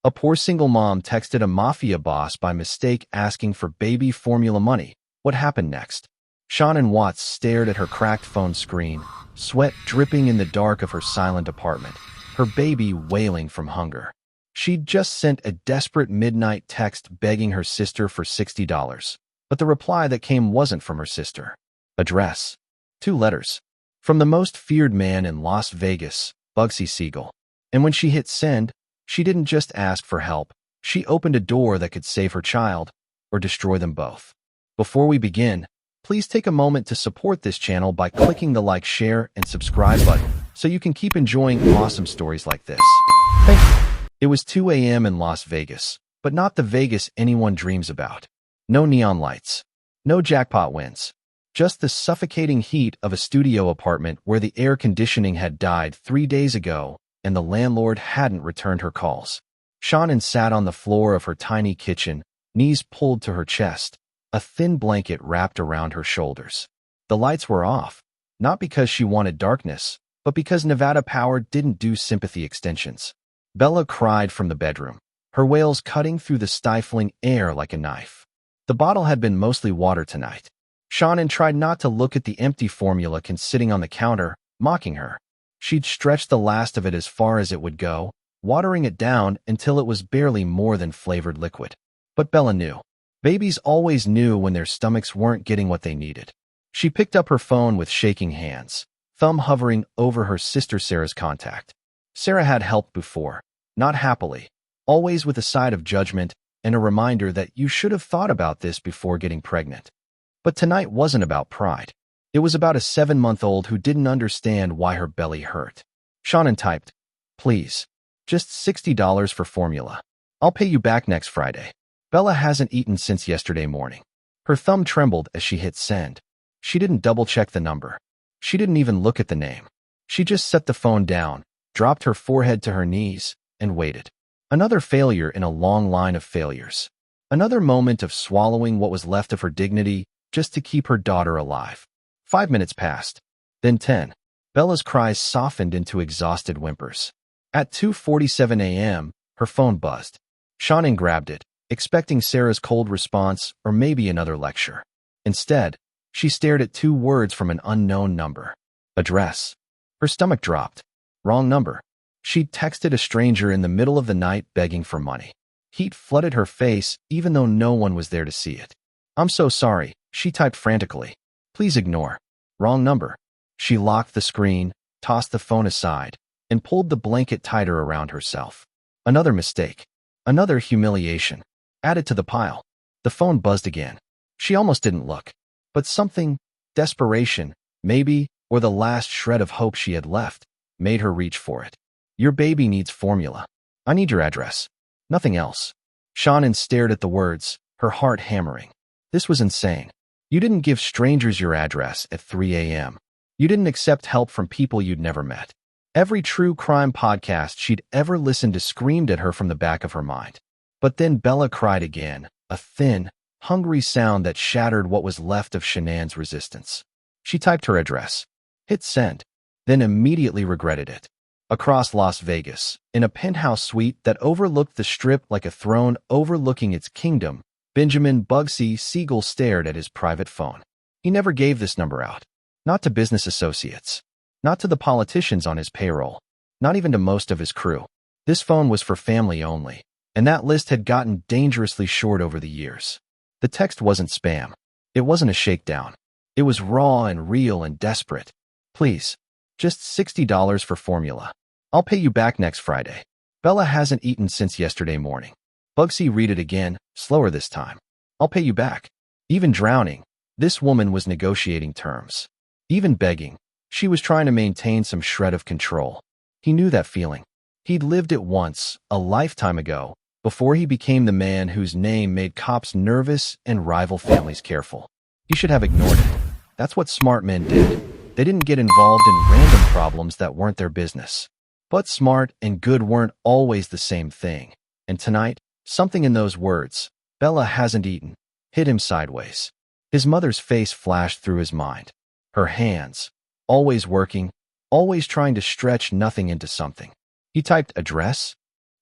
A poor single mom texted a mafia boss by mistake asking for baby formula money. What happened next? Shannon Watts stared at her cracked phone screen, sweat dripping in the dark of her silent apartment, her baby wailing from hunger. She'd just sent a desperate midnight text begging her sister for $60, but the reply that came wasn't from her sister. Address: 2 letters. From the most feared man in Las Vegas, Bugsy Siegel. And when she hit send, she didn't just ask for help, she opened a door that could save her child, or destroy them both. Before we begin, please take a moment to support this channel by clicking the like, share, and subscribe button so you can keep enjoying awesome stories like this. Thank you. It was 2 a.m. in Las Vegas, but not the Vegas anyone dreams about. No neon lights. No jackpot wins. Just the suffocating heat of a studio apartment where the air conditioning had died 3 days ago and the landlord hadn't returned her calls. Shannon sat on the floor of her tiny kitchen, knees pulled to her chest, a thin blanket wrapped around her shoulders. The lights were off, not because she wanted darkness, but because Nevada Power didn't do sympathy extensions. Bella cried from the bedroom, her wails cutting through the stifling air like a knife. The bottle had been mostly water tonight. Shannon tried not to look at the empty formula can sitting on the counter, mocking her. She'd stretched the last of it as far as it would go, watering it down until it was barely more than flavored liquid. But Bella knew. Babies always knew when their stomachs weren't getting what they needed. She picked up her phone with shaking hands, thumb hovering over her sister Sarah's contact. Sarah had helped before, not happily, always with a side of judgment and a reminder that you should have thought about this before getting pregnant. But tonight wasn't about pride. It was about a 7-month-old who didn't understand why her belly hurt. Shannon typed, "Please, just $60 for formula. I'll pay you back next Friday." Bella hasn't eaten since yesterday morning. Her thumb trembled as she hit send. She didn't double-check the number. She didn't even look at the name. She just set the phone down, dropped her forehead to her knees, and waited. Another failure in a long line of failures. Another moment of swallowing what was left of her dignity just to keep her daughter alive. 5 minutes passed. Then 10. Bella's cries softened into exhausted whimpers. At 2:47 a.m., her phone buzzed. Shannon grabbed it, expecting Sarah's cold response or maybe another lecture. Instead, she stared at 2 words from an unknown number. Address. Her stomach dropped. Wrong number. She'd texted a stranger in the middle of the night begging for money. Heat flooded her face even though no one was there to see it. "I'm so sorry," she typed frantically. "Please ignore. Wrong number." She locked the screen, tossed the phone aside, and pulled the blanket tighter around herself. Another mistake. Another humiliation. Added to the pile. The phone buzzed again. She almost didn't look. But something, desperation, maybe, or the last shred of hope she had left, made her reach for it. "Your baby needs formula. I need your address. Nothing else." Shannon stared at the words, her heart hammering. This was insane. You didn't give strangers your address at 3 a.m. You didn't accept help from people you'd never met. Every true crime podcast she'd ever listened to screamed at her from the back of her mind. But then Bella cried again, a thin, hungry sound that shattered what was left of Shannon's resistance. She typed her address, hit send, then immediately regretted it. Across Las Vegas, in a penthouse suite that overlooked the Strip like a throne overlooking its kingdom, Benjamin Bugsy Siegel stared at his private phone. He never gave this number out. Not to business associates. Not to the politicians on his payroll. Not even to most of his crew. This phone was for family only, and that list had gotten dangerously short over the years. The text wasn't spam. It wasn't a shakedown. It was raw and real and desperate. "Please, just $60 for formula. I'll pay you back next Friday. Bella hasn't eaten since yesterday morning." Bugsy read it again, slower this time. "I'll pay you back." Even drowning, this woman was negotiating terms. Even begging, she was trying to maintain some shred of control. He knew that feeling. He'd lived it once, a lifetime ago, before he became the man whose name made cops nervous and rival families careful. He should have ignored it. That's what smart men did. They didn't get involved in random problems that weren't their business. But smart and good weren't always the same thing. And tonight, something in those words, "Bella hasn't eaten," hit him sideways. His mother's face flashed through his mind. Her hands, always working, always trying to stretch nothing into something. He typed address,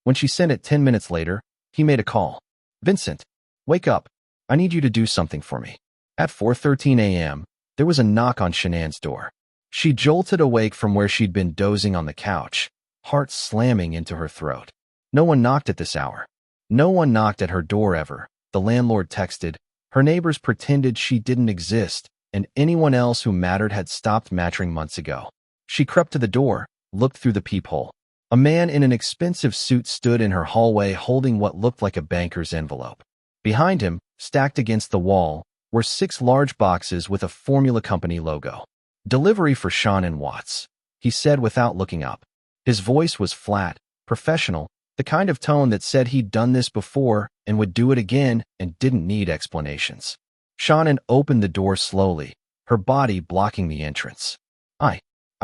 When she sent it 10 minutes later, he made a call. "Vincent, wake up. I need you to do something for me." At 4:13 a.m., there was a knock on Shanann's door. She jolted awake from where she'd been dozing on the couch, heart slamming into her throat. No one knocked at this hour. No one knocked at her door ever. The landlord texted. Her neighbors pretended she didn't exist, and anyone else who mattered had stopped mattering months ago. She crept to the door, looked through the peephole. A man in an expensive suit stood in her hallway holding what looked like a banker's envelope. Behind him, stacked against the wall, were 6 large boxes with a Formula Company logo. "Delivery for Sean and Watts," he said without looking up. His voice was flat, professional, the kind of tone that said he'd done this before and would do it again and didn't need explanations. Shannon opened the door slowly, her body blocking the entrance. I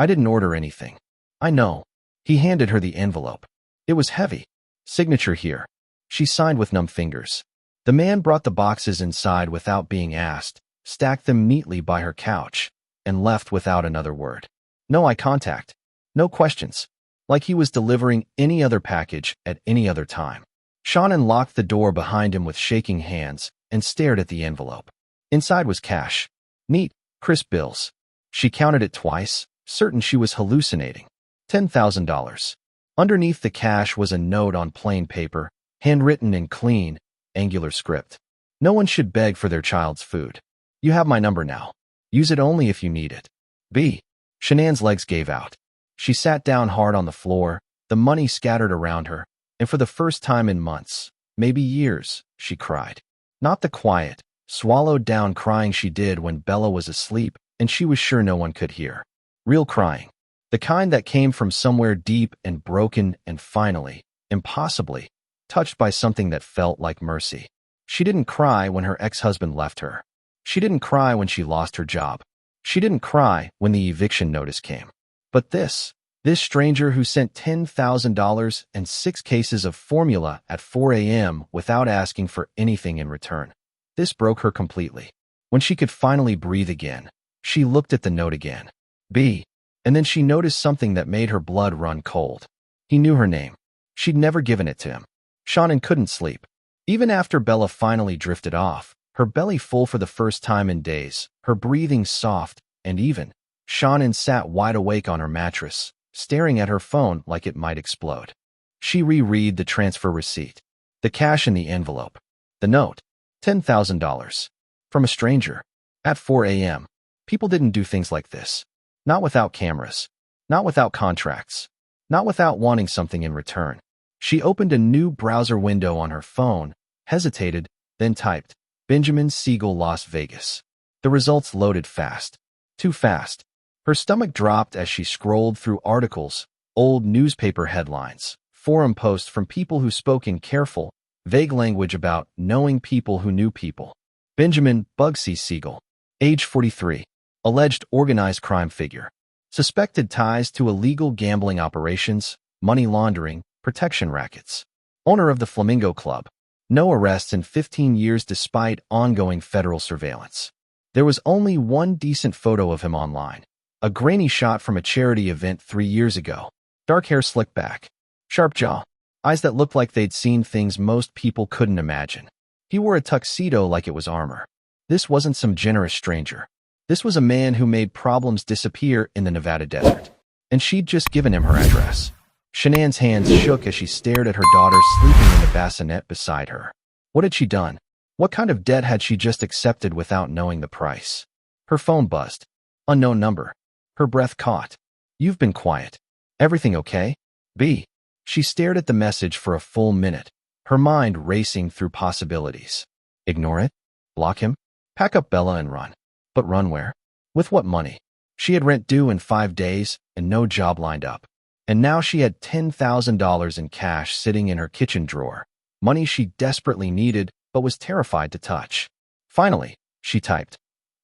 didn't order anything." "I know." He handed her the envelope. It was heavy. "Signature here." She signed with numb fingers. The man brought the boxes inside without being asked, stacked them neatly by her couch, and left without another word. No eye contact. No questions. Like he was delivering any other package at any other time. Shannon locked the door behind him with shaking hands and stared at the envelope. Inside was cash. Neat, crisp bills. She counted it twice, certain she was hallucinating. $10,000. Underneath the cash was a note on plain paper, handwritten in clean, angular script. "No one should beg for their child's food. You have my number now. Use it only if you need it. B." Shanann's legs gave out. She sat down hard on the floor, the money scattered around her, and for the first time in months, maybe years, she cried. Not the quiet, swallowed down crying she did when Bella was asleep and she was sure no one could hear. Real crying. The kind that came from somewhere deep and broken and finally, impossibly, touched by something that felt like mercy. She didn't cry when her ex-husband left her. She didn't cry when she lost her job. She didn't cry when the eviction notice came. But this stranger who sent $10,000 and 6 cases of formula at 4 a.m. without asking for anything in return. This broke her completely. When she could finally breathe again, she looked at the note again. B. And then she noticed something that made her blood run cold. He knew her name. She'd never given it to him. Shannon couldn't sleep. Even after Bella finally drifted off, her belly full for the first time in days, her breathing soft and even, Shannon sat wide awake on her mattress, staring at her phone like it might explode. She reread the transfer receipt, the cash in the envelope, the note, $10,000. From a stranger. At 4 a.m. People didn't do things like this. Not without cameras. Not without contracts. Not without wanting something in return. She opened a new browser window on her phone, hesitated, then typed, Benjamin Siegel, Las Vegas. The results loaded fast. Too fast. Her stomach dropped as she scrolled through articles, old newspaper headlines, forum posts from people who spoke in careful, vague language about knowing people who knew people. Benjamin Bugsy Siegel, age 43, alleged organized crime figure. Suspected ties to illegal gambling operations, money laundering, protection rackets. Owner of the Flamingo Club. No arrests in 15 years despite ongoing federal surveillance. There was only one decent photo of him online. A grainy shot from a charity event 3 years ago. Dark hair slicked back. Sharp jaw. Eyes that looked like they'd seen things most people couldn't imagine. He wore a tuxedo like it was armor. This wasn't some generous stranger. This was a man who made problems disappear in the Nevada desert. And she'd just given him her address. Shanann's hands shook as she stared at her daughter sleeping in the bassinet beside her. What had she done? What kind of debt had she just accepted without knowing the price? Her phone buzzed. Unknown number. Her breath caught. You've been quiet. Everything okay? B. She stared at the message for a full minute, her mind racing through possibilities. Ignore it? Block him? Pack up Bella and run. But run where? With what money? She had rent due in 5 days and no job lined up. And now she had $10,000 in cash sitting in her kitchen drawer, money she desperately needed but was terrified to touch. Finally, she typed,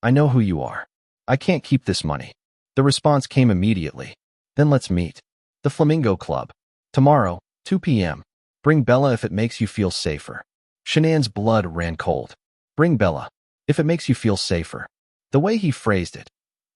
I know who you are. I can't keep this money. The response came immediately. Then let's meet. The Flamingo Club. Tomorrow, 2 p.m. Bring Bella if it makes you feel safer. Shanann's blood ran cold. Bring Bella, if it makes you feel safer. The way he phrased it,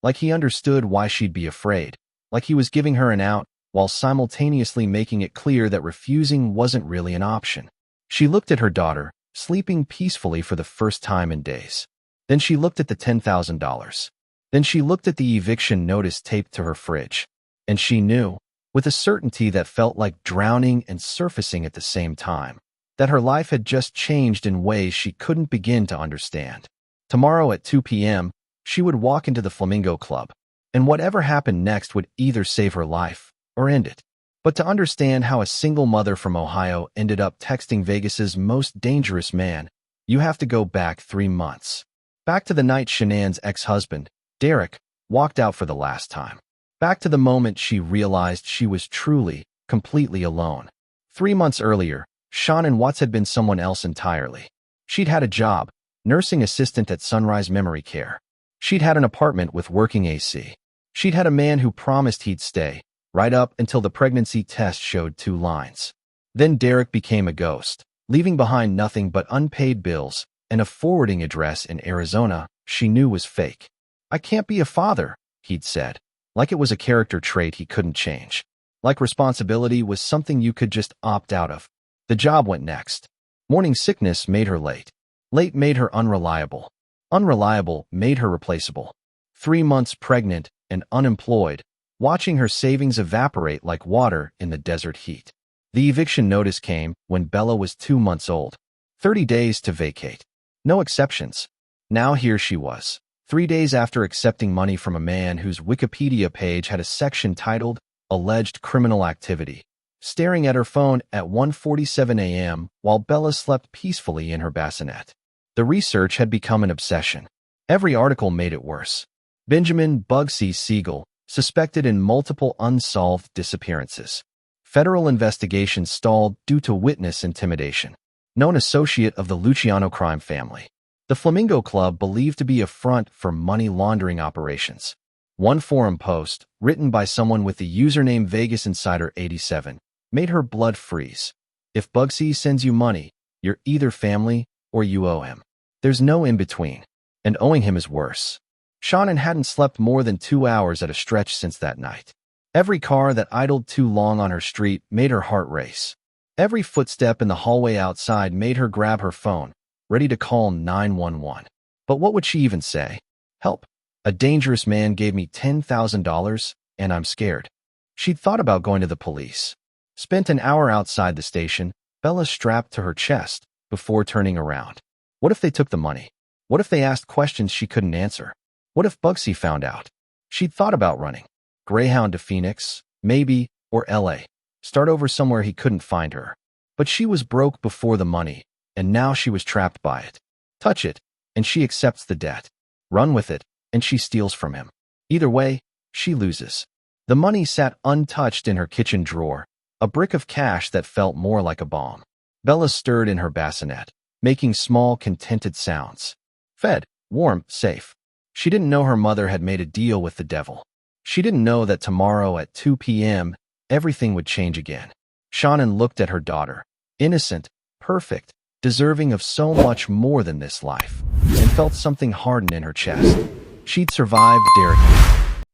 like he understood why she'd be afraid, like he was giving her an out, while simultaneously making it clear that refusing wasn't really an option. She looked at her daughter, sleeping peacefully for the first time in days. Then she looked at the $10,000. Then she looked at the eviction notice taped to her fridge. And she knew, with a certainty that felt like drowning and surfacing at the same time, that her life had just changed in ways she couldn't begin to understand. Tomorrow at 2 p.m., she would walk into the Flamingo Club, and whatever happened next would either save her life or end it. But to understand how a single mother from Ohio ended up texting Vegas's most dangerous man, you have to go back 3 months. Back to the night Shanann's ex-husband, Derek, walked out for the last time. Back to the moment she realized she was truly, completely alone. 3 months earlier, Shanann Watts had been someone else entirely. She'd had a job, nursing assistant at Sunrise Memory Care. She'd had an apartment with working AC. She'd had a man who promised he'd stay, right up until the pregnancy test showed 2 lines. Then Derek became a ghost, leaving behind nothing but unpaid bills and a forwarding address in Arizona she knew was fake. "I can't be a father," he'd said, like it was a character trait he couldn't change. Like responsibility was something you could just opt out of. The job went next. Morning sickness made her late. Late made her unreliable. Unreliable made her replaceable. 3 months pregnant and unemployed, watching her savings evaporate like water in the desert heat. The eviction notice came when Bella was 2 months old. 30 days to vacate. No exceptions. Now here she was, 3 days after accepting money from a man whose Wikipedia page had a section titled Alleged Criminal Activity, staring at her phone at 1:47 a.m. while Bella slept peacefully in her bassinet. The research had become an obsession. Every article made it worse. Benjamin Bugsy Siegel, suspected in multiple unsolved disappearances. Federal investigation stalled due to witness intimidation. Known associate of the Luciano crime family. The Flamingo Club believed to be a front for money laundering operations. One forum post, written by someone with the username VegasInsider87, made her blood freeze. If Bugsy sends you money, you're either family or you owe him. There's no in-between. And owing him is worse. Shanann hadn't slept more than 2 hours at a stretch since that night. Every car that idled too long on her street made her heart race. Every footstep in the hallway outside made her grab her phone, ready to call 911. But what would she even say? Help. A dangerous man gave me $10,000, and I'm scared. She'd thought about going to the police. Spent an hour outside the station, Bella strapped to her chest, before turning around. What if they took the money? What if they asked questions she couldn't answer? What if Bugsy found out? She'd thought about running. Greyhound to Phoenix, maybe, or LA. Start over somewhere he couldn't find her. But she was broke before the money, and now she was trapped by it. Touch it, and she accepts the debt. Run with it, and she steals from him. Either way, she loses. The money sat untouched in her kitchen drawer, a brick of cash that felt more like a bomb. Bella stirred in her bassinet, making small, contented sounds. Fed, warm, safe. She didn't know her mother had made a deal with the devil. She didn't know that tomorrow at 2 p.m., everything would change again. Shanann looked at her daughter, innocent, perfect, deserving of so much more than this life, and felt something harden in her chest. She'd survived Derek.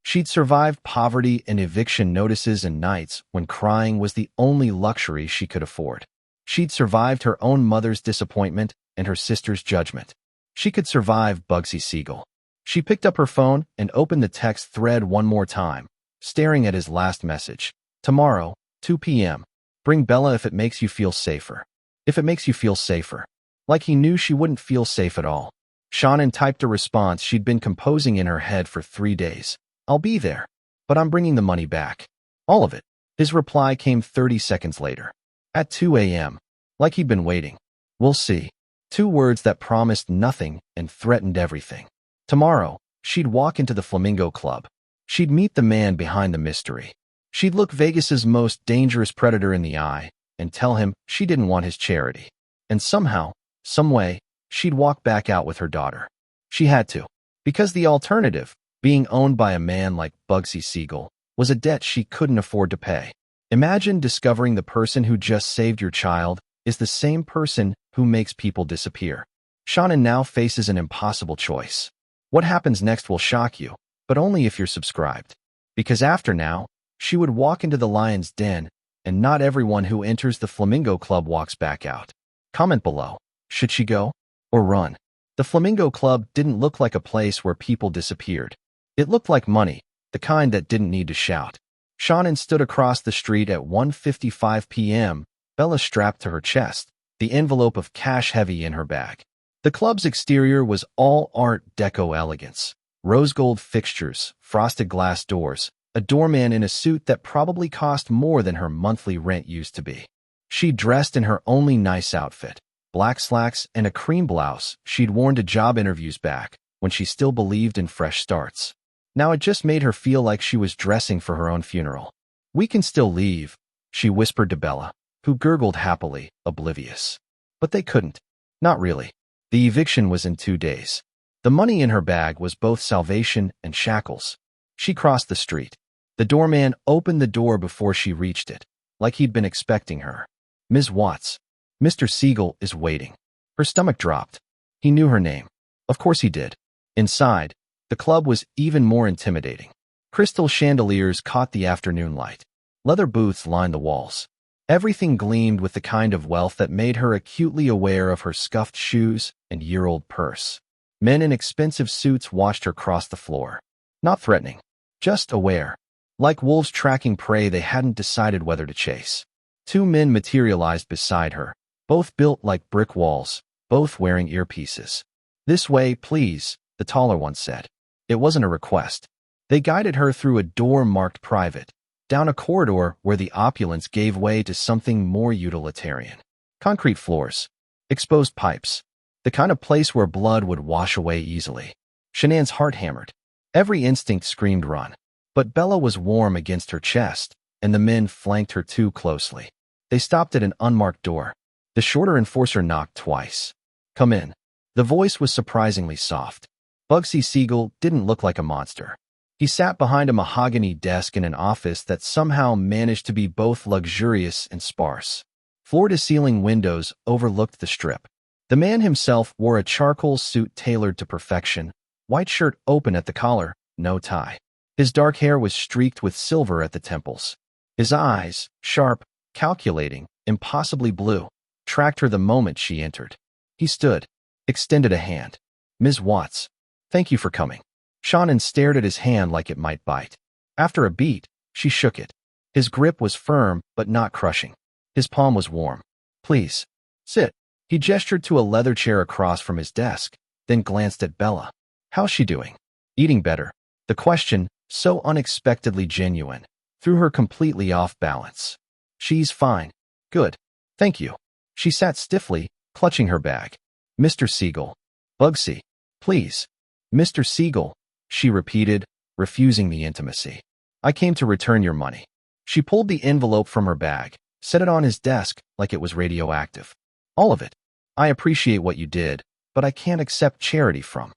She'd survived poverty and eviction notices and nights when crying was the only luxury she could afford. She'd survived her own mother's disappointment and her sister's judgment. She could survive Bugsy Siegel. She picked up her phone and opened the text thread one more time, staring at his last message. Tomorrow, 2 p.m. Bring Bella if it makes you feel safer. If it makes you feel safer. Like he knew she wouldn't feel safe at all. Shanann typed a response she'd been composing in her head for 3 days. I'll be there, but I'm bringing the money back. All of it. His reply came 30 seconds later. At 2 a.m. Like he'd been waiting. We'll see. 2 words that promised nothing and threatened everything. Tomorrow, she'd walk into the Flamingo Club. She'd meet the man behind the mystery. She'd look Vegas's most dangerous predator in the eye and tell him she didn't want his charity. And somehow, some way, she'd walk back out with her daughter. She had to. Because the alternative, being owned by a man like Bugsy Siegel, was a debt she couldn't afford to pay. Imagine discovering the person who just saved your child is the same person who makes people disappear. Shanann now faces an impossible choice. What happens next will shock you, but only if you're subscribed. Because after now, She would walk into the lion's den, and not everyone who enters the Flamingo Club walks back out. Comment below. Should she go or run? The Flamingo Club didn't look like a place where people disappeared. It looked like money, the kind that didn't need to shout. Shannon stood across the street at 1:55 p.m., Bella strapped to her chest, the envelope of cash heavy in her bag. The club's exterior was all Art Deco elegance. Rose gold fixtures, frosted glass doors, a doorman in a suit that probably cost more than her monthly rent used to be. She dressed in her only nice outfit, black slacks and a cream blouse she'd worn to job interviews back when she still believed in fresh starts. Now it just made her feel like she was dressing for her own funeral. "We can still leave," she whispered to Bella, who gurgled happily, oblivious. But they couldn't. Not really. The eviction was in 2 days. The money in her bag was both salvation and shackles. She crossed the street. The doorman opened the door before she reached it, like he'd been expecting her. "Ms. Watts, Mr. Siegel is waiting." Her stomach dropped. He knew her name. Of course he did. Inside, the club was even more intimidating. Crystal chandeliers caught the afternoon light. Leather booths lined the walls. Everything gleamed with the kind of wealth that made her acutely aware of her scuffed shoes and year-old purse. Men in expensive suits watched her cross the floor. Not threatening, just aware. Like wolves tracking prey they hadn't decided whether to chase. 2 men materialized beside her, both built like brick walls, both wearing earpieces. "This way, please," the taller one said. It wasn't a request. They guided her through a door marked private, down a corridor where the opulence gave way to something more utilitarian. Concrete floors, exposed pipes, the kind of place where blood would wash away easily. Shanann's heart hammered. Every instinct screamed run. But Bella was warm against her chest, and the men flanked her too closely. They stopped at an unmarked door. The shorter enforcer knocked twice. "Come in." The voice was surprisingly soft. Bugsy Siegel didn't look like a monster. He sat behind a mahogany desk in an office that somehow managed to be both luxurious and sparse. Floor-to-ceiling windows overlooked the strip. The man himself wore a charcoal suit tailored to perfection, white shirt open at the collar, no tie. His dark hair was streaked with silver at the temples. His eyes, sharp, calculating, impossibly blue, tracked her the moment she entered. He stood, extended a hand. "Ms. Watts, thank you for coming." Shannon stared at his hand like it might bite. After a beat, she shook it. His grip was firm but not crushing. His palm was warm. "Please, sit." He gestured to a leather chair across from his desk, then glanced at Bella. "How's she doing?" "Eating better." The question, so unexpectedly genuine, threw her completely off balance. "She's fine." "Good. Thank you." She sat stiffly, clutching her bag. "Mr. Siegel." "Bugsy, please." "Mr. Siegel," she repeated, refusing the intimacy. "I came to return your money." She pulled the envelope from her bag, set it on his desk like it was radioactive. "All of it. I appreciate what you did, but I can't accept charity from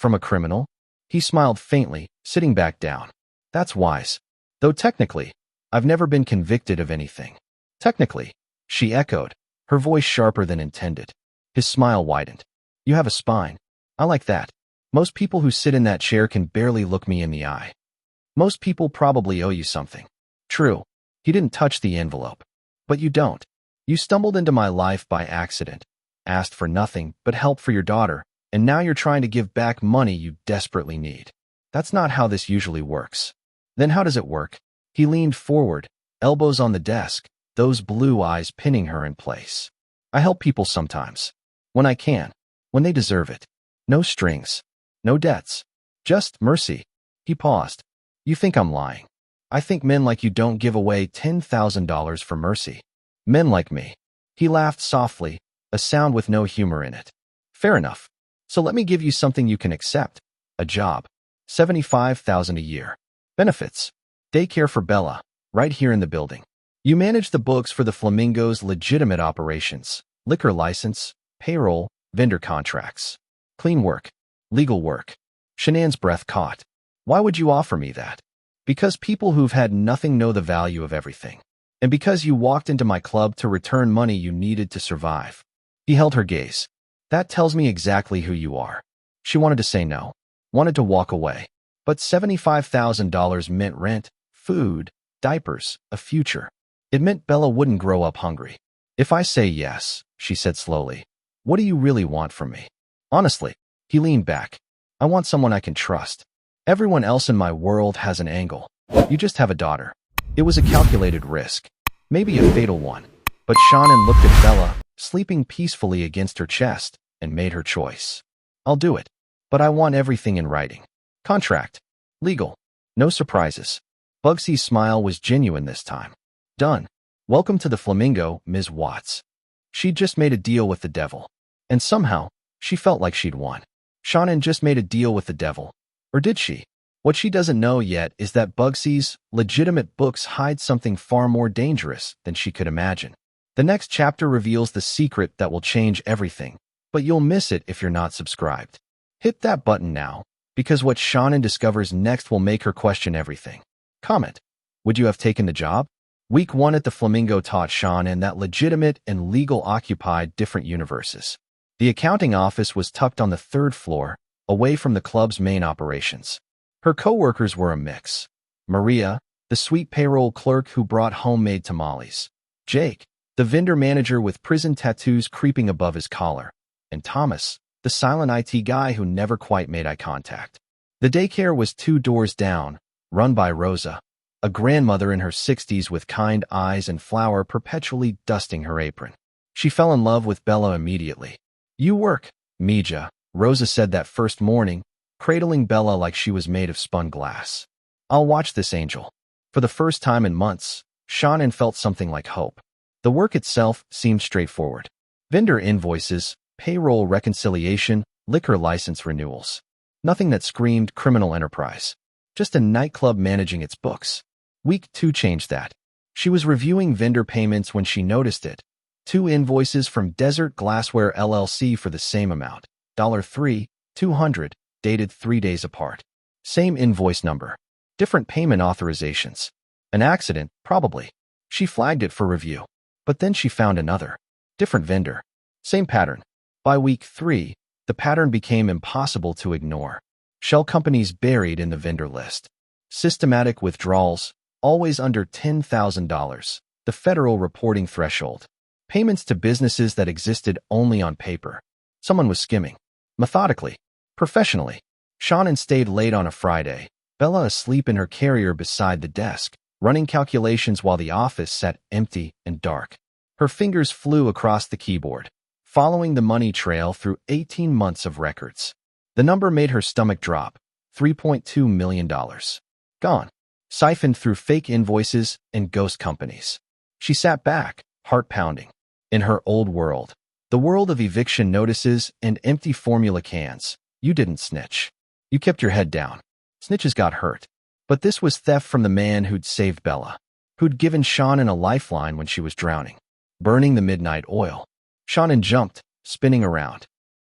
a criminal." He smiled faintly, sitting back down. "That's wise. Though technically, I've never been convicted of anything." "Technically," she echoed, her voice sharper than intended. His smile widened. "You have a spine. I like that. Most people who sit in that chair can barely look me in the eye. Most people probably owe you something." "True." He didn't touch the envelope. "But you don't. You stumbled into my life by accident, asked for nothing but help for your daughter, and now you're trying to give back money you desperately need. That's not how this usually works." "Then how does it work?" He leaned forward, elbows on the desk, those blue eyes pinning her in place. "I help people sometimes. When I can. When they deserve it. No strings. No debts. Just mercy." He paused. "You think I'm lying. I think men like you don't give away $10,000 for mercy. Men like me." He laughed softly, a sound with no humor in it. "Fair enough. So let me give you something you can accept. A job. $75,000 a year. Benefits. Daycare for Bella, right here in the building. You manage the books for the Flamingo's legitimate operations, liquor license, payroll, vendor contracts. Clean work. Legal work." Shanann's breath caught. "Why would you offer me that?" "Because people who've had nothing know the value of everything. And because you walked into my club to return money you needed to survive." He held her gaze. "That tells me exactly who you are." She wanted to say no, wanted to walk away. But $75,000 meant rent, food, diapers, a future. It meant Bella wouldn't grow up hungry. If I say yes, she said slowly, what do you really want from me? Honestly, he leaned back. I want someone I can trust. Everyone else in my world has an angle. You just have a daughter. It was a calculated risk, maybe a fatal one. But Shannon looked at Bella, sleeping peacefully against her chest, and made her choice. I'll do it. But I want everything in writing. Contract. Legal. No surprises. Bugsy's smile was genuine this time. Done. Welcome to the Flamingo, Ms. Watts. She'd just made a deal with the devil. And somehow, she felt like she'd won. Shannon just made a deal with the devil. Or did she? What she doesn't know yet is that Bugsy's legitimate books hide something far more dangerous than she could imagine. The next chapter reveals the secret that will change everything, but you'll miss it if you're not subscribed. Hit that button now, because what Shannon discovers next will make her question everything. Comment. Would you have taken the job? Week 1 at the Flamingo taught Shannon that legitimate and legal occupied different universes. The accounting office was tucked on the 3rd floor, away from the club's main operations. Her co-workers were a mix. Maria, the sweet payroll clerk who brought homemade tamales. Jake, the vendor manager with prison tattoos creeping above his collar. And Thomas, the silent IT guy who never quite made eye contact. The daycare was 2 doors down, run by Rosa, a grandmother in her 60s with kind eyes and flour perpetually dusting her apron. She fell in love with Bella immediately. You work, Mija, Rosa said that first morning, cradling Bella like she was made of spun glass. I'll watch this angel. For the first time in months, Shannon felt something like hope. The work itself seemed straightforward. Vendor invoices, payroll reconciliation, liquor license renewals. Nothing that screamed criminal enterprise. Just a nightclub managing its books. Week 2 changed that. She was reviewing vendor payments when she noticed it. 2 invoices from Desert Glassware LLC for the same amount. $3, $200, dated 3 days apart. Same invoice number. Different payment authorizations. An accident, probably. She flagged it for review. But then she found another. Different vendor. Same pattern. By week 3, the pattern became impossible to ignore. Shell companies buried in the vendor list. Systematic withdrawals, always under $10,000, the federal reporting threshold. Payments to businesses that existed only on paper. Someone was skimming. Methodically. Professionally. Shannon stayed late on a Friday, Bella asleep in her carrier beside the desk, running calculations while the office sat empty and dark. Her fingers flew across the keyboard, following the money trail through 18 months of records. The number made her stomach drop. $3.2 million. Gone. Siphoned through fake invoices and ghost companies. She sat back, heart pounding. In her old world, the world of eviction notices and empty formula cans, you didn't snitch. You kept your head down. Snitches got hurt. But this was theft from the man who'd saved Bella, who'd given Shannon a lifeline when she was drowning. Burning the midnight oil. Shannon jumped, spinning around.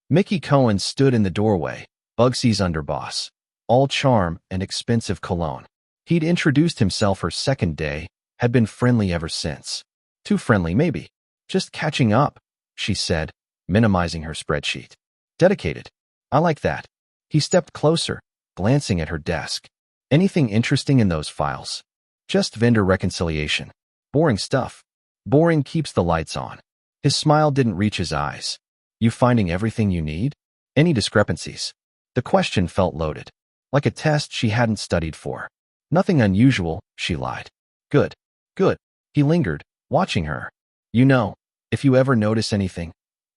Mickey Cohen stood in the doorway, Bugsy's underboss. All charm and expensive cologne. He'd introduced himself her second day, had been friendly ever since. Too friendly, maybe. Just catching up, she said, minimizing her spreadsheet. Dedicated. I like that. He stepped closer, glancing at her desk. Anything interesting in those files? Just vendor reconciliation. Boring stuff. Boring keeps the lights on. His smile didn't reach his eyes. You finding everything you need? Any discrepancies? The question felt loaded. Like a test she hadn't studied for. Nothing unusual, she lied. Good. Good. He lingered, watching her. You know, if you ever notice anything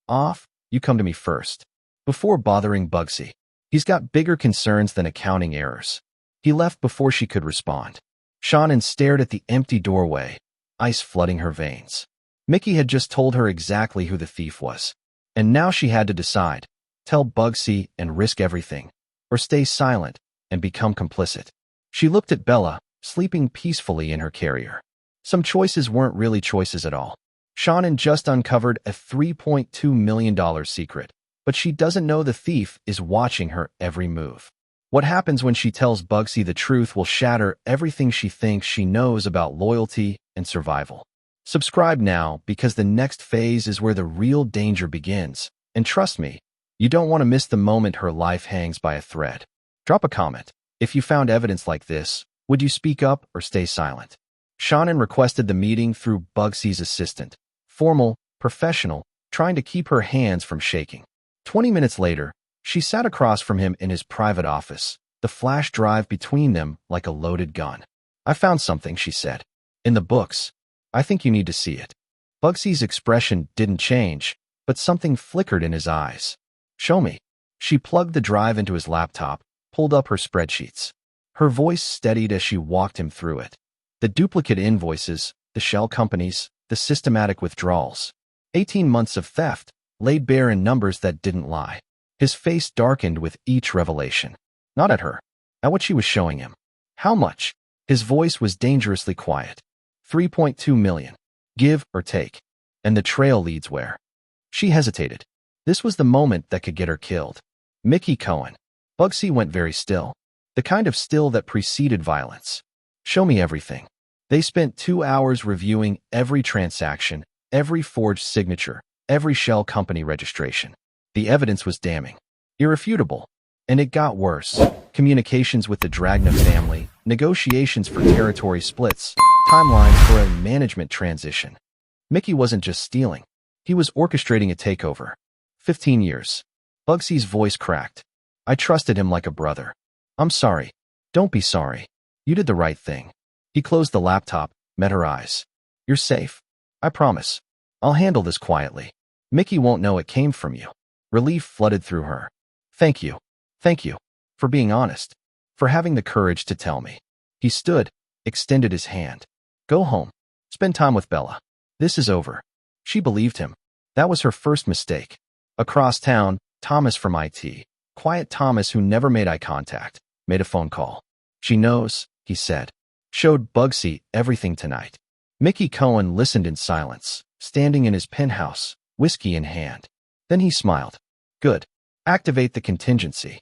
off, you come to me first. Before bothering Bugsy. He's got bigger concerns than accounting errors. He left before she could respond. Shannon stared at the empty doorway, ice flooding her veins. Mickey had just told her exactly who the thief was. And now she had to decide. Tell Bugsy and risk everything. Or stay silent and become complicit. She looked at Bella, sleeping peacefully in her carrier. Some choices weren't really choices at all. Shannon just uncovered a $3.2 million secret, but she doesn't know the thief is watching her every move. What happens when she tells Bugsy the truth will shatter everything she thinks she knows about loyalty and survival. Subscribe now because the next phase is where the real danger begins. And trust me, you don't want to miss the moment her life hangs by a thread. Drop a comment. If you found evidence like this, would you speak up or stay silent? Shannon requested the meeting through Bugsy's assistant. Formal, professional, trying to keep her hands from shaking. 20 minutes later, she sat across from him in his private office, the flash drive between them like a loaded gun. I found something, she said. In the books. I think you need to see it. Bugsy's expression didn't change, but something flickered in his eyes. Show me. She plugged the drive into his laptop, pulled up her spreadsheets. Her voice steadied as she walked him through it. The duplicate invoices, the shell companies, the systematic withdrawals. 18 months of theft, laid bare in numbers that didn't lie. His face darkened with each revelation. Not at her. At what she was showing him. How much? His voice was dangerously quiet. 3.2 million. Give or take. And the trail leads where? She hesitated. This was the moment that could get her killed. Mickey Cohen. Bugsy went very still. The kind of still that preceded violence. Show me everything. They spent 2 hours reviewing every transaction, every forged signature, every shell company registration. The evidence was damning. Irrefutable. And it got worse. Communications with the Dragna family, negotiations for territory splits, timelines for a management transition. Mickey wasn't just stealing. He was orchestrating a takeover. 15 years. Bugsy's voice cracked. I trusted him like a brother. I'm sorry. Don't be sorry. You did the right thing. He closed the laptop, met her eyes. You're safe. I promise. I'll handle this quietly. Mickey won't know it came from you. Relief flooded through her. Thank you. Thank you. For being honest. For having the courage to tell me. He stood, extended his hand. Go home. Spend time with Bella. This is over. She believed him. That was her first mistake. Across town, Thomas from IT, quiet Thomas who never made eye contact, made a phone call. She knows, he said. Showed Bugsy everything tonight. Mickey Cohen listened in silence, standing in his penthouse, whiskey in hand. Then he smiled. Good. Activate the contingency.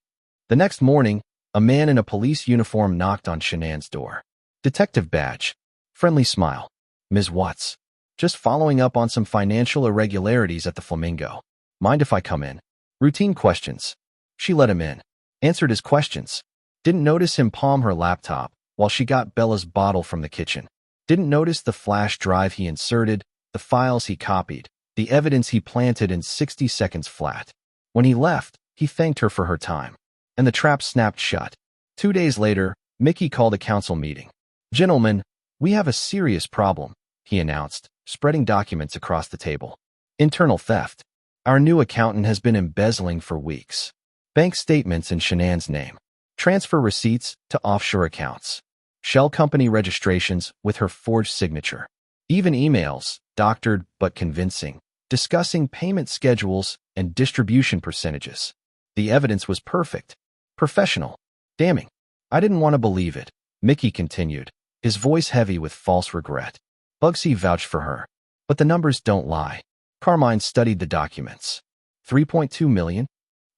The next morning, a man in a police uniform knocked on Shannon's door. Detective badge. Friendly smile. Ms. Watts. Just following up on some financial irregularities at the Flamingo. Mind if I come in? Routine questions. She let him in. Answered his questions. Didn't notice him palm her laptop while she got Bella's bottle from the kitchen. Didn't notice the flash drive he inserted, the files he copied, the evidence he planted in 60 seconds flat. When he left, he thanked her for her time. And the trap snapped shut. 2 days later, Mickey called a council meeting. Gentlemen, we have a serious problem, he announced, spreading documents across the table. Internal theft. Our new accountant has been embezzling for weeks. Bank statements in Shannon's name. Transfer receipts to offshore accounts. Shell company registrations with her forged signature. Even emails, doctored but convincing, discussing payment schedules and distribution percentages. The evidence was perfect. Professional. Damning. I didn't want to believe it, Mickey continued, his voice heavy with false regret. Bugsy vouched for her. But the numbers don't lie. Carmine studied the documents. 3.2 million?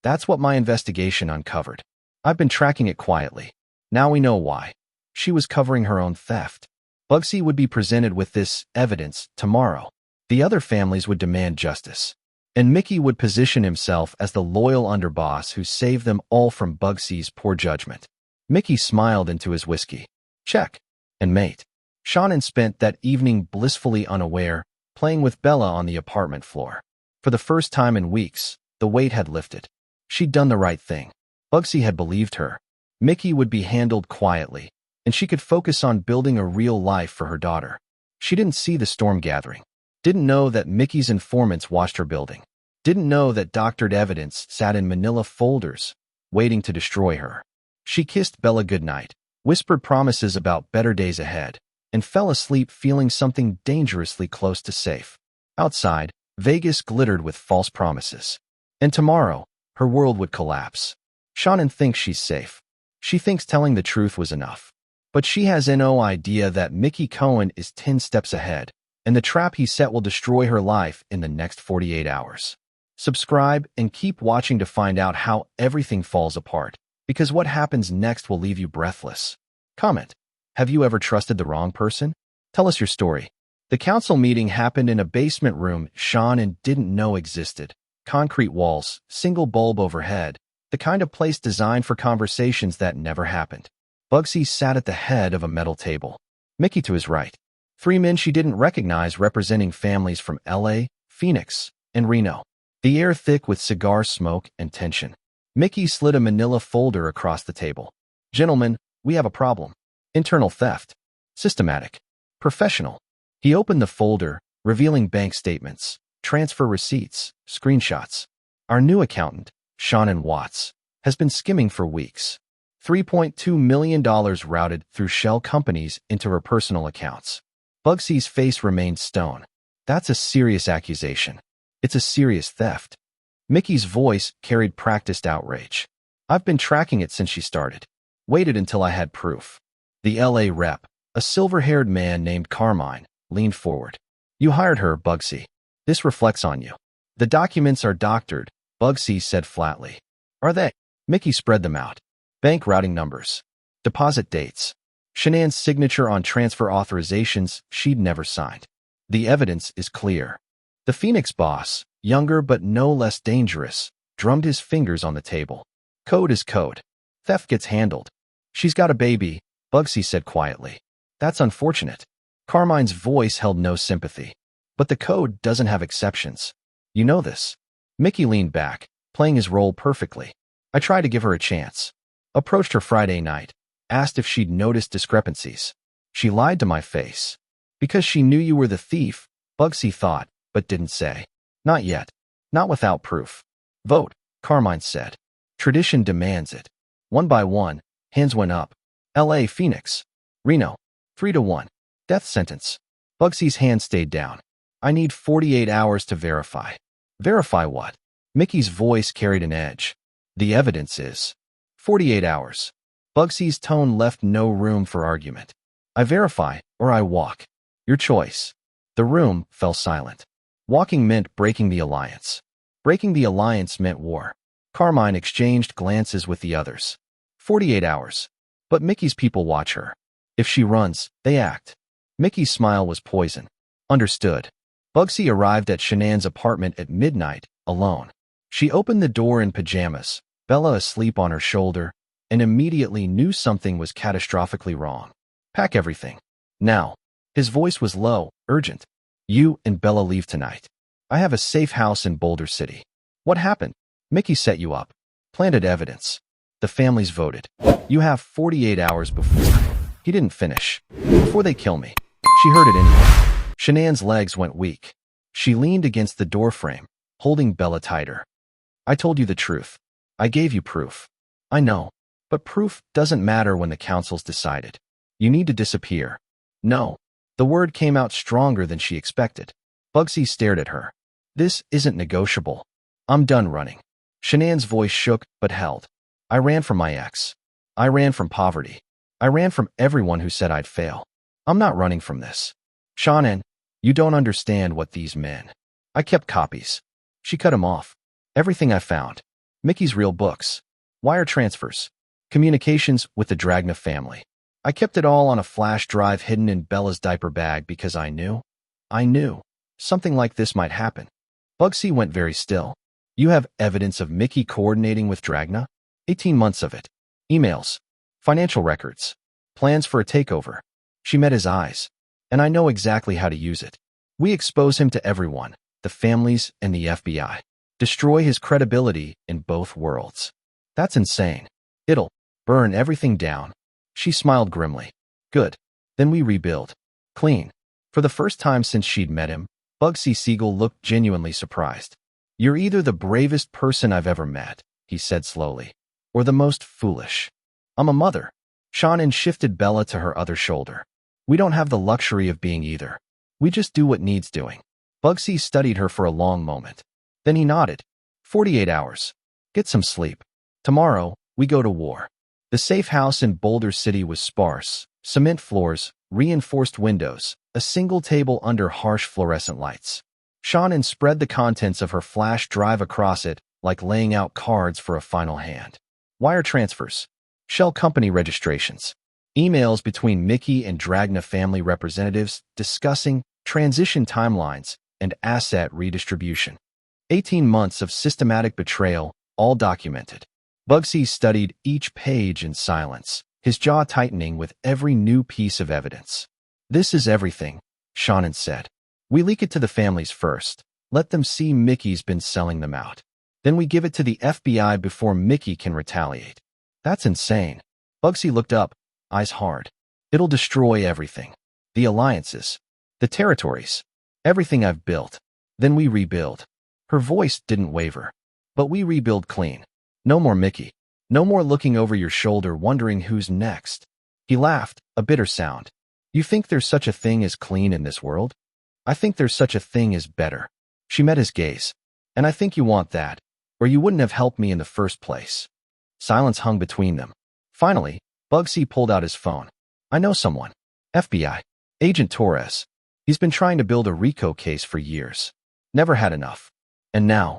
That's what my investigation uncovered. I've been tracking it quietly. Now we know why. She was covering her own theft. Bugsy would be presented with this evidence tomorrow. The other families would demand justice. And Mickey would position himself as the loyal underboss who saved them all from Bugsy's poor judgment. Mickey smiled into his whiskey. Check. And mate. Shannon spent that evening blissfully unaware, playing with Bella on the apartment floor. For the first time in weeks, the weight had lifted. She'd done the right thing. Bugsy had believed her. Mickey would be handled quietly, and she could focus on building a real life for her daughter. She didn't see the storm gathering. Didn't know that Mickey's informants watched her building. Didn't know that doctored evidence sat in manila folders, waiting to destroy her. She kissed Bella goodnight, whispered promises about better days ahead, and fell asleep feeling something dangerously close to safe. Outside, Vegas glittered with false promises. And tomorrow, her world would collapse. Shannon thinks she's safe. She thinks telling the truth was enough. But she has no idea that Mickey Cohen is 10 steps ahead, and the trap he set will destroy her life in the next 48 hours. Subscribe and keep watching to find out how everything falls apart, because what happens next will leave you breathless. Comment. Have you ever trusted the wrong person? Tell us your story. The council meeting happened in a basement room Shannon didn't know existed. Concrete walls, single bulb overhead, the kind of place designed for conversations that never happened. Bugsy sat at the head of a metal table. Mickey to his right. 3 men she didn't recognize representing families from LA, Phoenix, and Reno. The air thick with cigar smoke and tension. Mickey slid a manila folder across the table. Gentlemen, we have a problem. Internal theft. Systematic. Professional. He opened the folder, revealing bank statements, transfer receipts, screenshots. Our new accountant, Sean Watts, has been skimming for weeks. $3.2 million routed through shell companies into her personal accounts. Bugsy's face remained stone. That's a serious accusation. It's a serious theft. Mickey's voice carried practiced outrage. I've been tracking it since she started. Waited until I had proof. The LA rep, a silver-haired man named Carmine, leaned forward. You hired her, Bugsy. This reflects on you. The documents are doctored, Bugsy said flatly. Are they? Mickey spread them out. Bank routing numbers. Deposit dates. Shanann's signature on transfer authorizations she'd never signed. The evidence is clear. The Phoenix boss, younger but no less dangerous, drummed his fingers on the table. Code is code. Theft gets handled. She's got a baby, Bugsy said quietly. That's unfortunate. Carmine's voice held no sympathy. But the code doesn't have exceptions. You know this. Mickey leaned back, playing his role perfectly. I tried to give her a chance. Approached her Friday night. Asked if she'd noticed discrepancies. She lied to my face. Because she knew you were the thief, Bugsy thought, but didn't say. Not yet. Not without proof. Vote, Carmine said. Tradition demands it. One by one, hands went up. LA, Phoenix. Reno. 3-1. Death sentence. Bugsy's hand stayed down. I need 48 hours to verify. Verify what? Mickey's voice carried an edge. The evidence is 48 hours. Bugsy's tone left no room for argument. I verify, or I walk. Your choice. The room fell silent. Walking meant breaking the alliance. Breaking the alliance meant war. Carmine exchanged glances with the others. 48 hours. But Mickey's people watch her. If she runs, they act. Mickey's smile was poison. Understood. Bugsy arrived at Shanann's apartment at midnight, alone. She opened the door in pajamas, Bella asleep on her shoulder, and immediately knew something was catastrophically wrong. Pack everything. Now. His voice was low, urgent. You and Bella leave tonight. I have a safe house in Boulder City. What happened? Mickey set you up. Planted evidence. The families voted. You have 48 hours before. He didn't finish. Before they kill me. She heard it anyway. Shanann's legs went weak. She leaned against the doorframe, holding Bella tighter. I told you the truth. I gave you proof. I know. But proof doesn't matter when the council's decided. You need to disappear. No. The word came out stronger than she expected. Bugsy stared at her. This isn't negotiable. I'm done running. Shanann's voice shook but held. I ran from my ex. I ran from poverty. I ran from everyone who said I'd fail. I'm not running from this. Shanann, you don't understand what these men. I kept copies. She cut him off. Everything I found. Mickey's real books. Wire transfers. Communications with the Dragna family. I kept it all on a flash drive hidden in Bella's diaper bag because I knew something like this might happen. Bugsy went very still. You have evidence of Mickey coordinating with Dragna? 18 months of it. Emails. Financial records. Plans for a takeover. She met his eyes. And I know exactly how to use it. We expose him to everyone, the families and the FBI. Destroy his credibility in both worlds. That's insane. It'll burn everything down. She smiled grimly. Good. Then we rebuild. Clean. For the first time since she'd met him, Bugsy Siegel looked genuinely surprised. You're either the bravest person I've ever met, he said slowly, or the most foolish. I'm a mother. Shanann shifted Bella to her other shoulder. We don't have the luxury of being either. We just do what needs doing. Bugsy studied her for a long moment. Then he nodded. 48 hours. Get some sleep. Tomorrow, we go to war. The safe house in Boulder City was sparse. Cement floors, reinforced windows, a single table under harsh fluorescent lights. Shanann spread the contents of her flash drive across it, like laying out cards for a final hand. Wire transfers. Shell company registrations. Emails between Mickey and Dragna family representatives discussing transition timelines and asset redistribution. 18 months of systematic betrayal, all documented. Bugsy studied each page in silence, his jaw tightening with every new piece of evidence. This is everything, Shannon said. We leak it to the families first. Let them see Mickey's been selling them out. Then we give it to the FBI before Mickey can retaliate. That's insane. Bugsy looked up, eyes hard. It'll destroy everything. The alliances. The territories. Everything I've built. Then we rebuild. Her voice didn't waver. But we rebuild clean. No more Mickey. No more looking over your shoulder wondering who's next. He laughed, a bitter sound. You think there's such a thing as clean in this world? I think there's such a thing as better. She met his gaze. And I think you want that, or you wouldn't have helped me in the first place. Silence hung between them. Finally, Bugsy pulled out his phone. I know someone. FBI. Agent Torres. He's been trying to build a RICO case for years. Never had enough. And now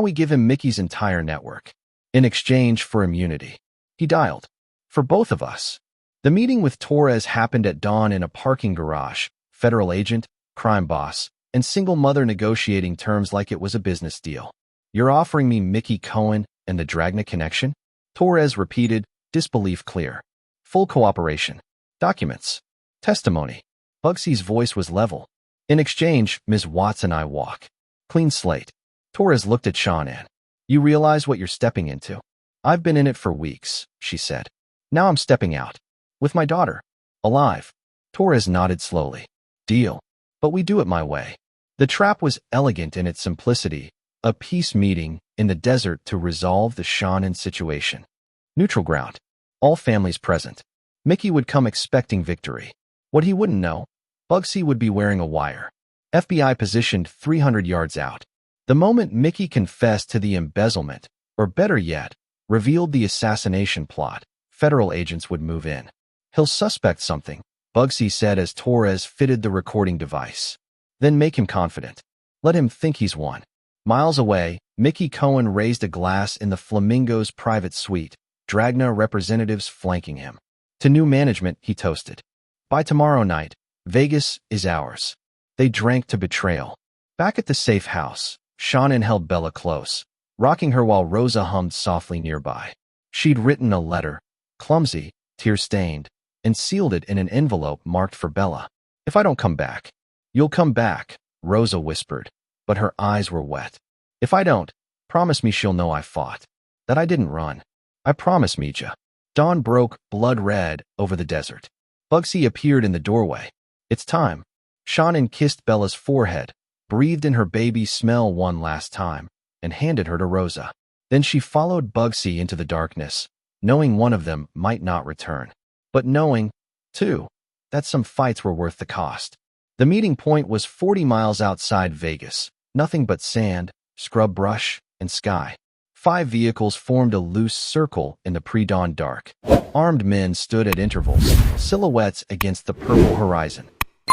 we give him Mickey's entire network. In exchange for immunity. He dialed. For both of us. The meeting with Torres happened at dawn in a parking garage. Federal agent, crime boss, and single mother negotiating terms like it was a business deal. You're offering me Mickey Cohen and the Dragna connection? Torres repeated, disbelief clear. Full cooperation. Documents. Testimony. Bugsy's voice was level. In exchange, Ms. Watts and I walk. Clean slate. Torres looked at Shannon. You realize what you're stepping into? I've been in it for weeks, she said. Now I'm stepping out. With my daughter. Alive. Torres nodded slowly. Deal. But we do it my way. The trap was elegant in its simplicity. A peace meeting in the desert to resolve the Shannon situation. Neutral ground. All families present. Mickey would come expecting victory. What he wouldn't know, Bugsy would be wearing a wire. FBI positioned 300 yards out. The moment Mickey confessed to the embezzlement, or better yet, revealed the assassination plot, federal agents would move in. He'll suspect something, Bugsy said as Torres fitted the recording device. Then make him confident. Let him think he's won. Miles away, Mickey Cohen raised a glass in the Flamingo's private suite, Dragna representatives flanking him. To new management, he toasted. By tomorrow night, Vegas is ours. They drank to betrayal. Back at the safe house, Shannon held Bella close, rocking her while Rosa hummed softly nearby. She'd written a letter, clumsy, tear-stained, and sealed it in an envelope marked for Bella. If I don't come back, you'll come back, Rosa whispered, but her eyes were wet. If I don't, promise me she'll know I fought, that I didn't run. I promise, Mija. Dawn broke, blood red, over the desert. Bugsy appeared in the doorway. It's time. Shannon kissed Bella's forehead, breathed in her baby smell one last time, and handed her to Rosa. Then she followed Bugsy into the darkness, knowing one of them might not return. But knowing, too, that some fights were worth the cost. The meeting point was 40 miles outside Vegas, nothing but sand, scrub brush, and sky. 5 vehicles formed a loose circle in the pre-dawn dark. Armed men stood at intervals, silhouettes against the purple horizon.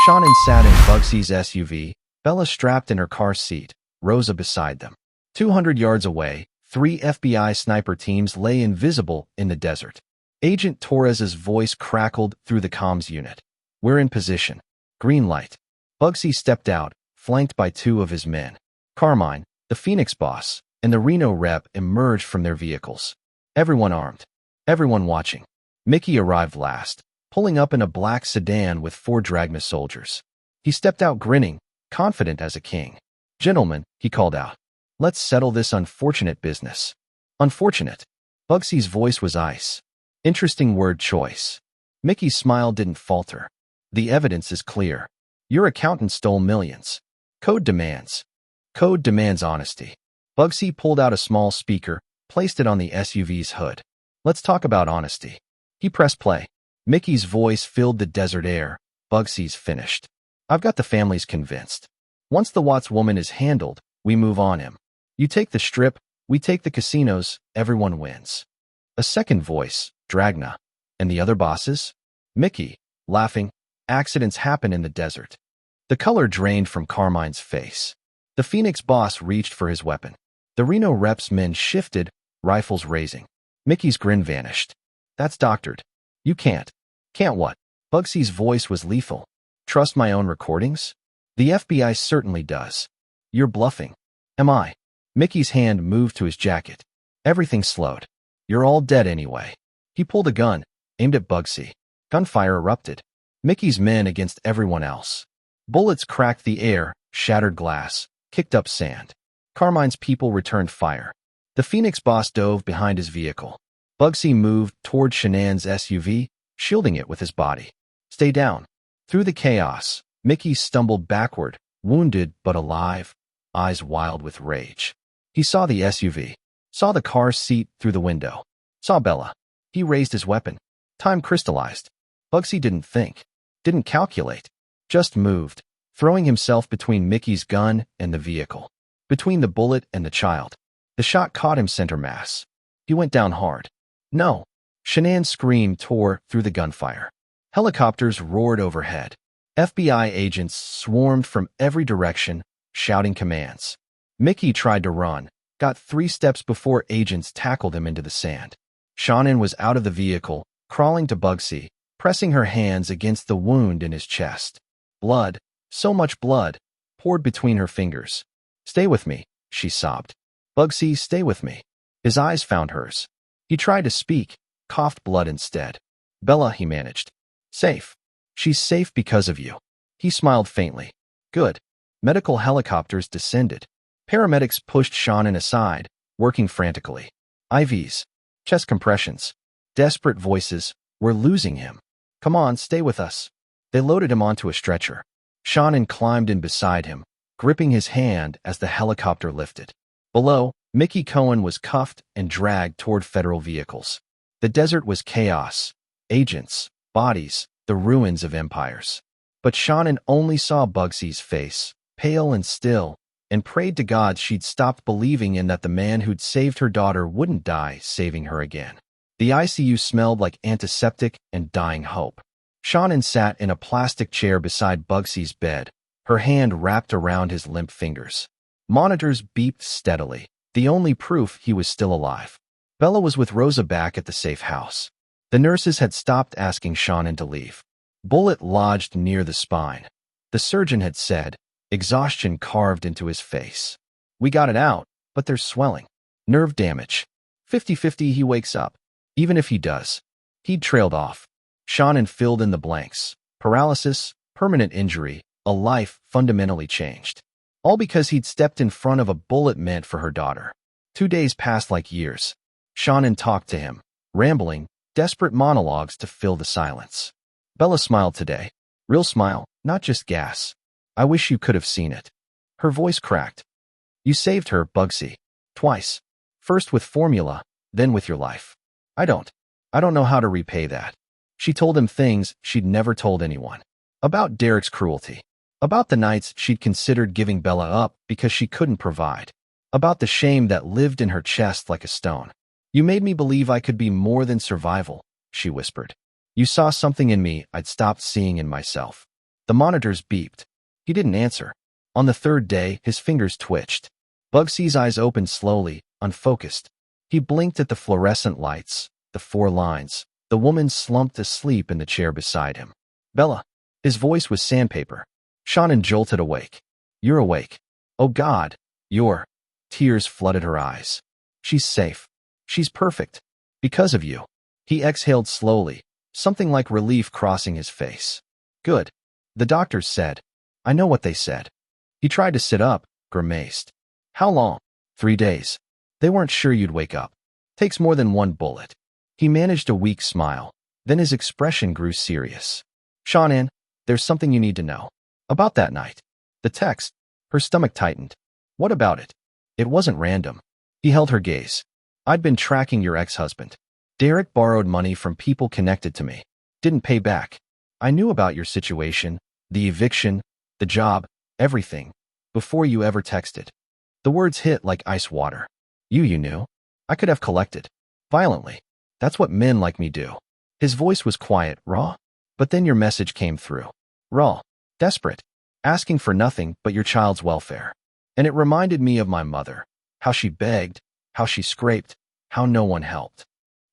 Shannon sat in Bugsy's SUV, Bella strapped in her car seat, Rosa beside them. 200 yards away, 3 FBI sniper teams lay invisible in the desert. Agent Torres's voice crackled through the comms unit. We're in position. Green light. Bugsy stepped out, flanked by 2 of his men. Carmine, the Phoenix boss, and the Reno rep emerged from their vehicles. Everyone armed. Everyone watching. Mickey arrived last, pulling up in a black sedan with 4 Dragna soldiers. He stepped out grinning, confident as a king. Gentlemen, he called out. Let's settle this unfortunate business. Unfortunate. Bugsy's voice was ice. Interesting word choice. Mickey's smile didn't falter. The evidence is clear. Your accountant stole millions. Code demands. Code demands honesty. Bugsy pulled out a small speaker, placed it on the SUV's hood. Let's talk about honesty. He pressed play. Mickey's voice filled the desert air. Bugsy's finished. I've got the families convinced. Once the Watts woman is handled, we move on him. You take the strip, we take the casinos, everyone wins. A second voice, Dragna. And the other bosses? Mickey, laughing. Accidents happen in the desert. The color drained from Carmine's face. The Phoenix boss reached for his weapon. The Reno rep's men shifted, rifles raising. Mickey's grin vanished. That's doctored. You can't. Can't what? Bugsy's voice was lethal. Trust my own recordings? The FBI certainly does. You're bluffing. Am I? Mickey's hand moved to his jacket. Everything slowed. You're all dead anyway. He pulled a gun, aimed at Bugsy. Gunfire erupted. Mickey's men against everyone else. Bullets cracked the air, shattered glass, kicked up sand. Carmine's people returned fire. The Phoenix boss dove behind his vehicle. Bugsy moved toward Shanann's SUV, shielding it with his body. Stay down. Through the chaos, Mickey stumbled backward, wounded but alive, eyes wild with rage. He saw the SUV, saw the car seat through the window, saw Bella. He raised his weapon. Time crystallized. Bugsy didn't think, didn't calculate, just moved, throwing himself between Mickey's gun and the vehicle, between the bullet and the child. The shot caught him center mass. He went down hard. No. Shannan's scream tore through the gunfire. Helicopters roared overhead. FBI agents swarmed from every direction, shouting commands. Mickey tried to run, got 3 steps before agents tackled him into the sand. Shannan was out of the vehicle, crawling to Bugsy, pressing her hands against the wound in his chest. Blood, so much blood, poured between her fingers. Stay with me, she sobbed. Bugsy, stay with me. His eyes found hers. He tried to speak, coughed blood instead. Bella, he managed. Safe. She's safe because of you. He smiled faintly. Good. Medical helicopters descended. Paramedics pushed Shannan aside, working frantically. IVs. Chest compressions. Desperate voices. We're losing him. Come on, stay with us. They loaded him onto a stretcher. Shannan climbed in beside him, gripping his hand as the helicopter lifted. Below, Mickey Cohen was cuffed and dragged toward federal vehicles. The desert was chaos. Agents, bodies, the ruins of empires. But Shannan only saw Bugsy's face, pale and still, and prayed to God she'd stopped believing in that the man who'd saved her daughter wouldn't die saving her again. The ICU smelled like antiseptic and dying hope. Shannan sat in a plastic chair beside Bugsy's bed, her hand wrapped around his limp fingers. Monitors beeped steadily, the only proof he was still alive. Bella was with Rosa back at the safe house. The nurses had stopped asking Shannan to leave. Bullet lodged near the spine. The surgeon had said, exhaustion carved into his face. We got it out, but there's swelling. Nerve damage. 50-50 he wakes up. Even if he does. He'd trailed off. Shannan filled in the blanks. Paralysis, permanent injury, a life fundamentally changed. All because he'd stepped in front of a bullet meant for her daughter. 2 days passed like years. Shannan talked to him, rambling, desperate monologues to fill the silence. Bella smiled today. Real smile, not just gas. I wish you could have seen it. Her voice cracked. You saved her, Bugsy. Twice. First with formula, then with your life. I don't know how to repay that. She told him things she'd never told anyone. About Derek's cruelty. About the nights she'd considered giving Bella up because she couldn't provide. About the shame that lived in her chest like a stone. You made me believe I could be more than survival, she whispered. You saw something in me I'd stopped seeing in myself. The monitors beeped. He didn't answer. On the 3rd day, his fingers twitched. Bugsy's eyes opened slowly, unfocused. He blinked at the fluorescent lights, the 4 lines. The woman slumped asleep in the chair beside him. Bella. His voice was sandpaper. Shannan jolted awake. You're awake. Oh God, you're. Tears flooded her eyes. She's safe. She's perfect. Because of you. He exhaled slowly, something like relief crossing his face. Good. The doctors said. I know what they said. He tried to sit up, grimaced. How long? 3 days. They weren't sure you'd wake up. Takes more than 1 bullet. He managed a weak smile. Then his expression grew serious. Shannan, there's something you need to know. About that night. The text. Her stomach tightened. What about it? It wasn't random. He held her gaze. I'd been tracking your ex-husband. Derek borrowed money from people connected to me. Didn't pay back. I knew about your situation, the eviction, the job, everything, before you ever texted. The words hit like ice water. You knew. I could have collected. Violently. That's what men like me do. His voice was quiet, raw. But then your message came through. Raw. Desperate. Asking for nothing but your child's welfare. And it reminded me of my mother. How she begged. How she scraped. How no one helped.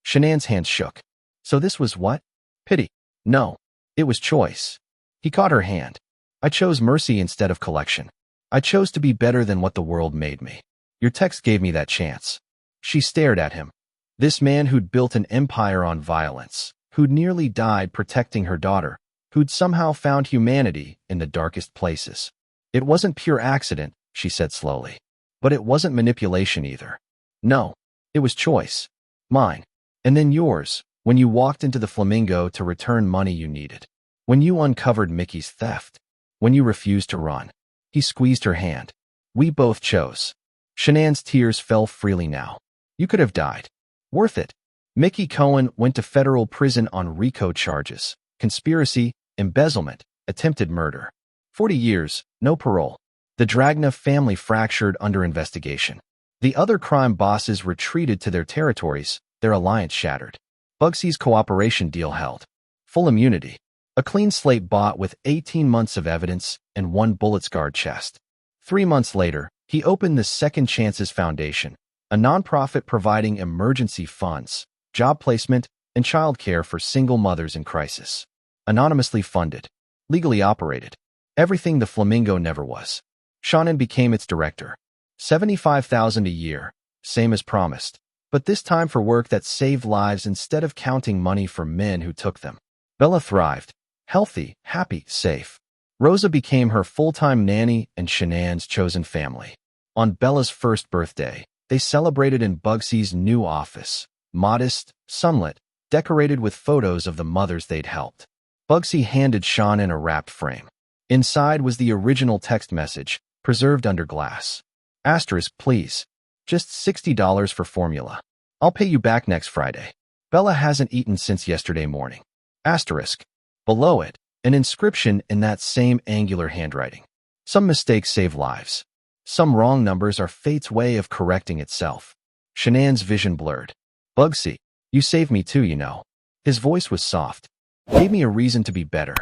Shannan's hands shook. So this was what? Pity. No. It was choice. He caught her hand. I chose mercy instead of collection. I chose to be better than what the world made me. Your text gave me that chance. She stared at him. This man who'd built an empire on violence, who'd nearly died protecting her daughter, who'd somehow found humanity in the darkest places. It wasn't pure accident, she said slowly. But it wasn't manipulation either. No, it was choice. Mine. And then yours, when you walked into the Flamingo to return money you needed. When you uncovered Mickey's theft. When you refused to run. He squeezed her hand. We both chose. Shanann's tears fell freely now. You could have died. Worth it. Mickey Cohen went to federal prison on RICO charges, conspiracy, embezzlement, attempted murder. 40 years, no parole. The Dragna family fractured under investigation. The other crime bosses retreated to their territories, their alliance shattered. Bugsy's cooperation deal held. Full immunity. A clean slate bought with 18 months of evidence and 1 bullet-scarred chest. 3 months later, he opened the Second Chances Foundation, a nonprofit providing emergency funds, job placement, and childcare for single mothers in crisis. Anonymously funded. Legally operated. Everything the Flamingo never was. Shannon became its director. $75,000 a year, same as promised, but this time for work that saved lives instead of counting money for men who took them. Bella thrived. Healthy, happy, safe. Rosa became her full-time nanny and Shanann's chosen family. On Bella's first birthday, they celebrated in Bugsy's new office, modest, sunlit, decorated with photos of the mothers they'd helped. Bugsy handed Shannon a wrapped frame. Inside was the original text message, preserved under glass. Asterisk, please. Just $60 for formula. I'll pay you back next Friday. Bella hasn't eaten since yesterday morning. Asterisk. Below it, an inscription in that same angular handwriting. Some mistakes save lives. Some wrong numbers are fate's way of correcting itself. Shanann's vision blurred. Bugsy, you saved me too, you know. His voice was soft. Gave me a reason to be better.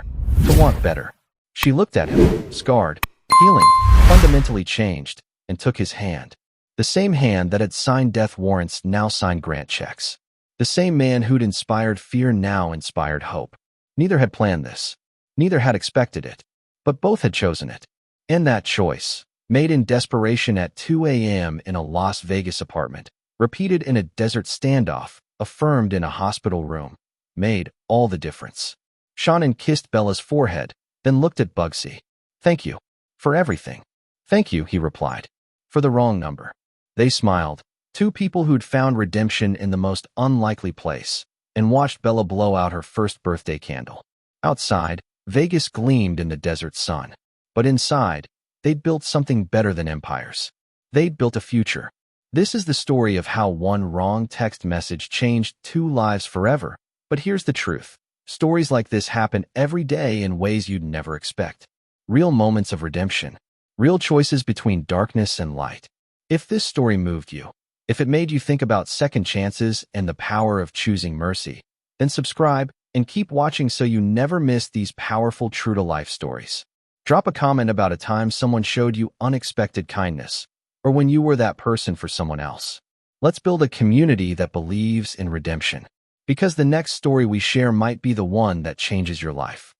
To want better. She looked at him, scarred, healing, fundamentally changed, and took his hand. The same hand that had signed death warrants now signed grant checks. The same man who'd inspired fear now inspired hope. Neither had planned this. Neither had expected it. But both had chosen it. And that choice, made in desperation at 2 a.m. in a Las Vegas apartment, repeated in a desert standoff, affirmed in a hospital room, made all the difference. Shannon kissed Bella's forehead, then looked at Bugsy. Thank you. For everything. Thank you, he replied. For the wrong number. They smiled. Two people who'd found redemption in the most unlikely place, and watched Bella blow out her first birthday candle. Outside, Vegas gleamed in the desert sun. But inside, they'd built something better than empires. They'd built a future. This is the story of how one wrong text message changed 2 lives forever. But here's the truth. Stories like this happen every day in ways you'd never expect. Real moments of redemption. Real choices between darkness and light. If this story moved you, if it made you think about second chances and the power of choosing mercy, then subscribe and keep watching so you never miss these powerful true-to-life stories. Drop a comment about a time someone showed you unexpected kindness, or when you were that person for someone else. Let's build a community that believes in redemption. Because the next story we share might be the one that changes your life.